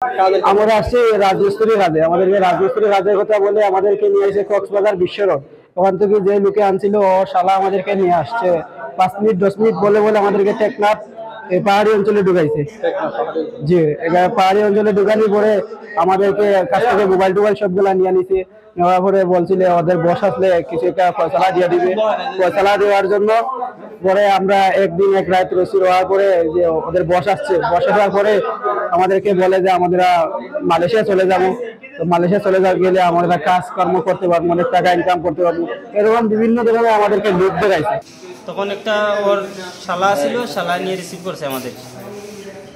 আমরা আসছি রাজমিস্ত্রি কাজে, আমাদেরকে রাজমিস্ত্রি কাজের কথা বলে আমাদেরকে নিয়ে এসে কক্সবাজার বিশ্ব রোড, ওখান থেকে যে লোকে আনছিল ও শালা আমাদেরকে নিয়ে আসছে 5 মিনিট 10 মিনিট বলে বলে আমাদেরকে টেকনাফ এই পাহাড়ি অঞ্চলে ঢুকাইছে। জি, এবার পাহাড়ি অঞ্চলে ঢুকানোর পরে আমাদেরকে কাছ থেকে মোবাইল টোবাইল সবগুলা নিয়ে নিছে। নেওয়ার পরে বলছিল ওদের বস আসলে কিছু একটা ফয়সালা দিয়ে দিবে। ফয়সালা দেওয়ার জন্য পরে আমরা একদিন এক রাত রসি হওয়ার পরে যে ওদের বস আসছে, বস আসার পরে আমাদেরকে বলে যে আমরা মালয়েশিয়া চলে যাবো। তো মালয়েশিয়া চলে গেলে আমরা কাজ কর্ম করতে পারবো, অনেক টাকা ইনকাম করতে পারবো, এরকম বিভিন্ন ধরনের আমাদেরকে লোক দেখাইছে। তখন একটা ওর শালা ছিল, শালা নিয়ে রিসিভ করছে আমাদের।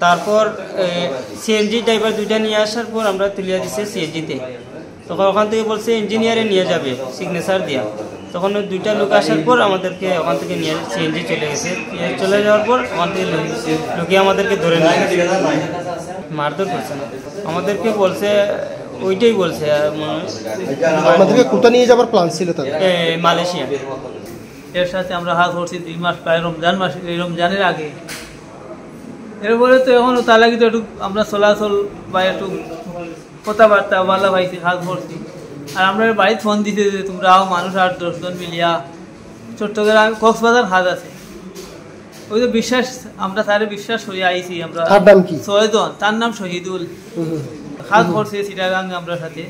তারপর সিএনজি ড্রাইভার দুইটা নিয়ে আসার পর আমরা তুলিয়া দিচ্ছে সিএনজিতে। তখন ওখান থেকে বলছে ইঞ্জিনিয়ারে নিয়ে যাবে সিগনেচার দিয়া। তখন ওই দুইটা লোক আসার পর আমাদেরকে ওখান থেকে নিয়ে সিএনজি চলে গেছে। চলে যাওয়ার পর ওখান থেকে লোকে আমাদেরকে ধরে নিয়ে মারধর করছে না, আমাদেরকে বলছে ওইটাই বলছে। আমাদেরকে কোথায় নিয়ে যাবার প্ল্যান ছিল? মালয়েশিয়া। এর সাথে আমরা হাত ধরছি 2 মাস, প্রায় রমজান মাস, এই রমজানের আগে। এরপরে তো এখন তার লাগে তো একটু আমরা চলাচল বা একটু কথাবার্তা ভালো পাইছি, হাত ধরছি। আর আমরা বাড়িতে ফোন দিতে যে তোমরাও মানুষ 8-10 জন মিলিয়া চট্টগ্রাম কক্সবাজার হাত আছে, ওই তো বিশ্বাস আমরা তারে বিশ্বাস হয়ে আইছি। আমরা 6 জন, তার নাম শহীদুল, হাত ধরছে চিটাগাং আমরা সাথে।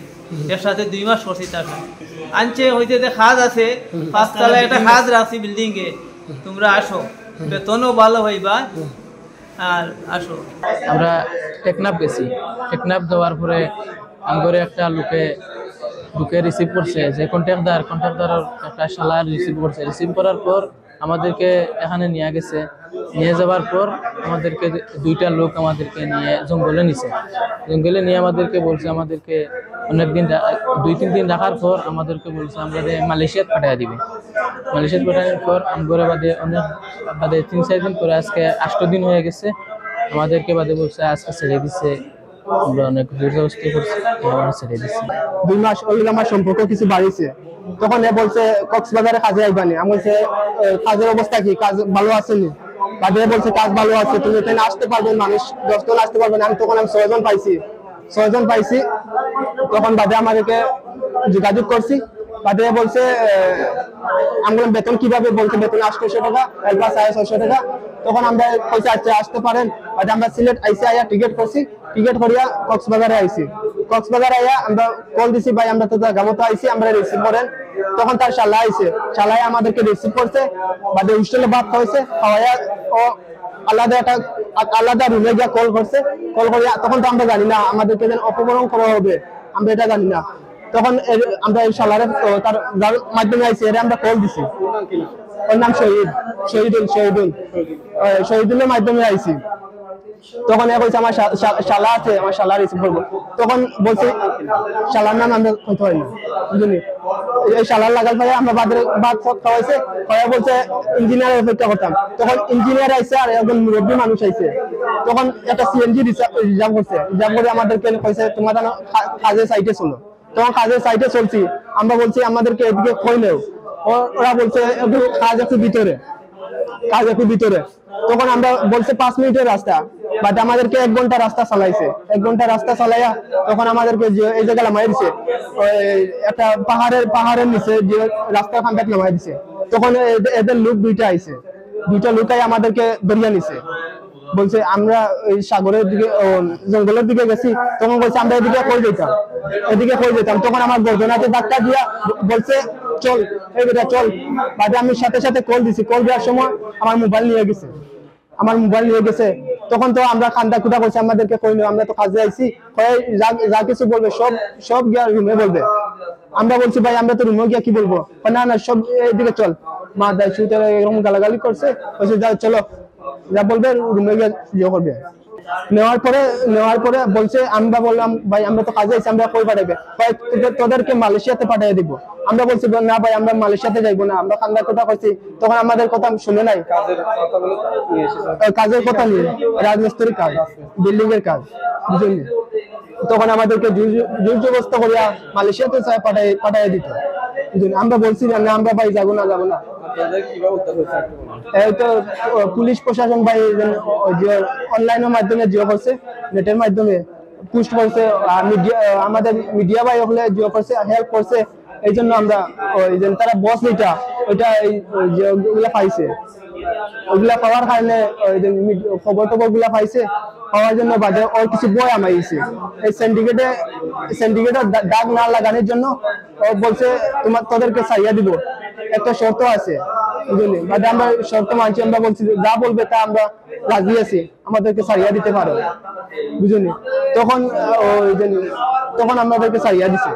এর সাথে 2 মাস করছি তার সাথে। আনছে হইতে যে খাদ আছে 5 তলায় একটা খাদ রাখছি বিল্ডিং এ, তোমরা আসো, বেতনও ভালো হইবা আর আসো। আমরা টেকনাফ গেছি, টেকনাফ যাওয়ার পরে আমগরে একটা লোকে রিসিভ করছে, যে কন্ট্রাক্টর একটা শালা রিসিভ করছে। রিসিভ করার পর আমাদেরকে এখানে নিয়ে গেছে। নিয়ে যাওয়ার পর আমাদেরকে দুইটা লোক আমাদেরকে নিয়ে জঙ্গলে নিছে। জঙ্গলে নিয়ে আমাদেরকে বলছে, আমাদেরকে অনেকদিন 2-3 দিন রাখার পর আমাদেরকে বলছে আমরা মালয়েশিয়াত পাঠিয়ে দিবে। মালয়েশিয়াত পাঠানোর পর আমগরে বাদে 3-4 দিন পরে আজকে 8 দিন হয়ে গেছে। আমাদেরকে বাদে বলছে আজকে ছেড়ে দিচ্ছে। আমরা অনেক জোরজবরদস্তি করছি, ছেড়ে দিচ্ছে। 2 মাস ওই আমার সম্পর্ক কিছু বাড়িছে। তখন এ বলছে কক্সবাজারে কাজে আইবানি। আমি বলছে কাজের অবস্থা কি, কাজ ভালো আসেনি? বাদে বলছে কাজ ভালো আছে, তুমি এখানে আসতে পারবে, মানুষ 10 জন আসতে পারবে না। তখন আমি 6 জন পাইছি। তখন বাদে আমাদেরকে যোগাযোগ করছি। বাদে বলছে আমি বললাম বেতন কিভাবে? বলছে বেতন 800 টাকা, একবার 650 টাকা। তখন আমরা কইছে আচ্ছা আসতে পারেন। বাদে আমরা সিলেট আইসি আয়া টিকিট করছি, টিকিট করিয়া কক্সবাজারে আইছি। কক্সবাজার আইয়া আমরা কল দিছি, ভাই আমরা তো গামতো আইছি, আমরা রিসিভ করেন। তখন তার শালা আইছে, শালায় আমাদেরকে রিসিভ করছে। বাদে হোস্টেলে ভাত খাওয়াইছে, খাওয়াইয়া ও আলাদা রুমে গিয়া কল করছে। কল করিয়া তখন তো আমরা জানি না আমাদেরকে যেন অপহরণ করা হবে, আমরা এটা জানি না। তখন আমরা এই শালারে তার মাধ্যমে আইছি, এর আমরা কল দিছি। ওর নাম শহীদুলের মাধ্যমে আইছি। তখন এ কইছে আমার শালা আছে, আমার শালা রিসিভ করবো। তখন বলছে শালার নাম আমরা কইতে পারি না, বুঝলি? এই শালার লাগাল পারে আমরা ভাত খাওয়াইছে, খাওয়া বলছে ইঞ্জিনিয়ার অপেক্ষা করতাম। তখন ইঞ্জিনিয়ার আইছে আর একজন মুরব্বী মানুষ আইছে। তখন একটা সিএনজি রিজার্ভ করছে, রিজার্ভ করে আমাদেরকে কইছে তোমরা কাজের সাইটে চলো। তখন কাজের সাইটে চলছি, আমরা বলছি আমাদেরকে এদিকে কইলেও ওরা বলছে কাজ একটু ভিতরে। তখন আমরা বলছে 5 মিনিটের রাস্তা, বাট আমাদেরকে 1 ঘন্টা রাস্তা চালাইছে। 1 ঘন্টা রাস্তা চালাইয়া তখন আমাদেরকে এই জায়গায় নামাই দিছে, একটা পাহাড়ের নিচে যে রাস্তা খানটা নামাই দিছে। তখন এদের লোক দুইটা আইছে, দুইটা লোকাই আমাদেরকে দরিয়া নিছে। বলছে আমরা ওই সাগরের দিকে জঙ্গলের দিকে গেছি। তখন বলছে আমরা এদিকে কই যেতাম। তখন আমার গর্দনাতে ধাক্কা দিয়া বলছে চল এই বেটা চল। বাদে আমি সাথে সাথে কল দিছি। কল দেওয়ার সময় আমার মোবাইল নিয়ে গেছে। তখন তো আমরা খান্দা খুদা করছি, আমাদেরকে কইলো আমরা তো কাজে আইছি, যা কিছু বলবে সব গিয়া রুমে বলবে। আমরা বলছি ভাই আমরা তো রুমে গিয়া কি বলবো? না সব এদিকে চল। মা দায় শুতে এরকম গালাগালি করছে, বলছে যাও চলো, যা বলবে রুমে গিয়ে ইয়ে করবে। নেওয়ার পরে বলছে, আমরা বললাম ভাই আমরা তো কাজে আছি, আমরা কই পাঠাবে? তোদেরকে মালয়েশিয়াতে পাঠিয়ে দিব। আমরা বলছি না ভাই আমরা মালয়েশিয়াতে যাইবো না, আমরা কান্দার কথা করছি। তখন আমাদের কথা শুনে নাই, কাজের কথা নিয়ে, রাজমিস্ত্রির কাজ, বিল্ডিং এর কাজ, বুঝলি? তখন আমাদেরকে জোর জবরদস্ত করিয়া মালয়েশিয়াতে পাঠিয়ে দিত। আমরা বলছি না আমরা ভাই যাবো না। এই তো পুলিশ প্রশাসন ভাই অনলাইনের মাধ্যমে জিও করছে, নেটের মাধ্যমে পুস্ট করছে, মিডিয়া আমাদের মিডিয়া ভাই হলে যে করছে হেল্প করছে, এই জন্য আমরা ওই যে তারা বস যেটা ওইটা যে ওগুলা পাইছে, ওইগুলা পাওয়ার কারণে ওই যে খবর টবর গুলা পাইছে, পাওয়ার জন্য বাজারে ওর কিছু বই আমাইছে। এই সিন্ডিকেটের দাগ না লাগানোর জন্য ও বলছে তোদেরকে ছাড়িয়ে দিব, একটা শর্ত আছে বুঝলি, বাট আমরা শর্ত মানছি, আমরা বলছি যা বলবে তা আমরা রাজি আছি, আমাদেরকে ছাড়িয়ে দিতে পারো বুঝলি। তখন আমাদেরকে ছাড়িয়ে দিছে।